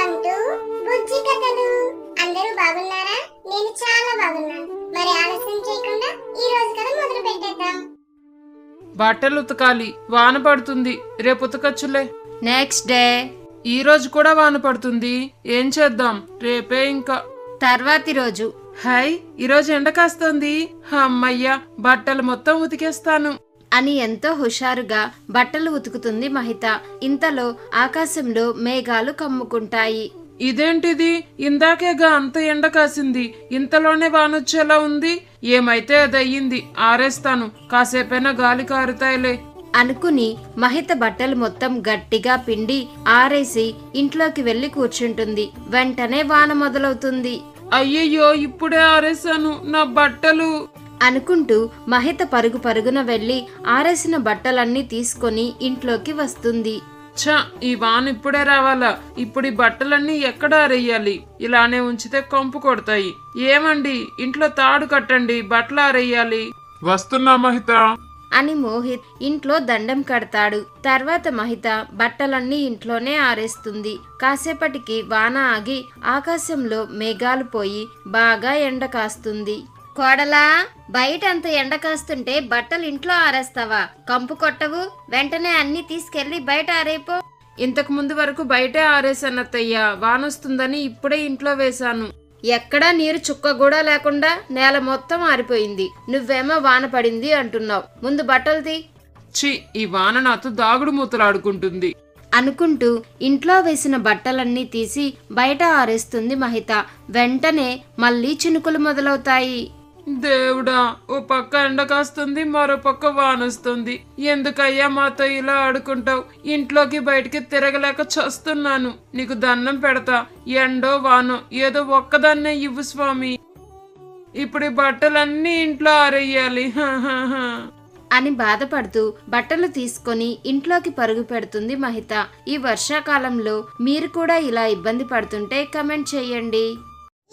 Welcome to బుజ్జి కథలు. అందరూ బాగున్నారా? నేను చాలా బాగున్నాను. మరి ఆలస్యం చేయకుండా ఈ రోజు కథ మొదలు పెట్టేద్దాం. బట్టలు ఉతకాలి, వాన పడుతుంది, రేపు ఉతకచ్చులే. Next day. ఈ రోజు కూడా వాన పడుతుంది, ఏం చేద్దాం? రేపే ఇంకా. తర్వాతి రోజు. హాయ్, ఈరోజు ఎండ కాస్తోంది, అమ్మయ్యా బట్టలు మొత్తం ఉతికేస్తాను అని ఎంతో హుషారుగా బట్టలు ఉతుకుతుంది మహిత. ఇంతలో ఆకాశంలో మేఘాలు కమ్ముకుంటాయి. ఇదేంటిది, ఇందాకేగా అంత ఎండ కాసింది, ఇంతలోనే వానొచ్చేలా ఉంది. ఏమైతే అదయ్యింది, ఆరేస్తాను, కాసేపైనా గాలి కారుతాయిలే అనుకుని మహిత బట్టలు మొత్తం గట్టిగా పిండి ఆరేసి ఇంట్లోకి వెళ్లి కూర్చుంటుంది. వెంటనే వాన మొదలవుతుంది. అయ్యయ్యో, ఇప్పుడే ఆరేసాను నా బట్టలు అనుకుంటూ మహిత పరుగు పరుగున వెళ్లి ఆరేసిన బట్టలన్నీ తీసుకొని ఇంట్లోకి వస్తుంది. ఛ, ఈ వాన ఇప్పుడే రావాలా? ఇప్పుడు ఈ బట్టలన్నీ ఎక్కడ ఆరేయాలి? ఇలానే ఉంచితే కంపు కొడతాయి. ఏమండి, ఇంట్లో తాడు కట్టండి, బట్టలు ఆరేయాలి. వస్తున్నా మహిత అని మోహిత్ ఇంట్లో దండం కడతాడు. తర్వాత మహిత బట్టలన్నీ ఇంట్లోనే ఆరేస్తుంది. కాసేపటికి వాన ఆగి ఆకాశంలో మేఘాలు పోయి బాగా ఎండ కాస్తుంది. కోడలా, బయట అంత ఎండ కాస్తుంటే బట్టలు ఇంట్లో ఆరేస్తావా? కంపు కొట్టవు? వెంటనే అన్ని తీసుకెళ్లి బయట ఆరేపో. ఇంతకు ముందు వరకు బయటే ఆరేసానత్తయ్యా, వానొస్తుందని ఇప్పుడే ఇంట్లో వేశాను. ఎక్కడా నీరు చుక్క కూడా లేకుండా నేల మొత్తం ఆరిపోయింది. నువ్వేమో వాన పడింది అంటున్నావు. ముందు బట్టలు తీ. ఛీ, ఈ వాన నాతో దాగుడు మూతలాడుకుంటుంది అనుకుంటూ ఇంట్లో వేసిన బట్టలన్నీ తీసి బయట ఆరేస్తుంది మహిత. వెంటనే మళ్ళీ చినుకులు మొదలవుతాయి. దేవుడా, ఓ పక్క ఎండ కాస్తుంది, మరో పక్క వానొస్తుంది. ఎందుకయ్యా మాతో ఇలా ఆడుకుంటావు? ఇంట్లోకి బయటికి తిరగలేక చస్తున్నాను. నీకు దండం పెడతా, ఎండో వానో ఏదో ఒక్కదాన్నే ఇవ్వు స్వామి. ఇప్పుడు ఈ బట్టలన్నీ ఇంట్లో ఆరేయాలి అని బాధపడుతూ బట్టలు తీసుకొని ఇంట్లోకి పరుగు పెడుతుంది మహిత. ఈ వర్షాకాలంలో మీరు కూడా ఇలా ఇబ్బంది పడుతుంటే కమెంట్ చేయండి.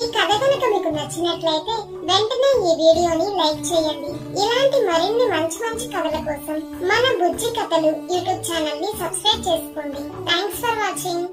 ఈ కథ కనుక మీకు నచ్చినట్లయితే వెంటనే ఈ వీడియోని లైక్ చేయండి. ఇలాంటి మరిన్ని మంచి మంచి కథల కోసం మన బుజ్జి కథలు యూట్యూబ్ ఛానల్ ని సబ్స్క్రైబ్ చేసుకోండి. Thanks for watching.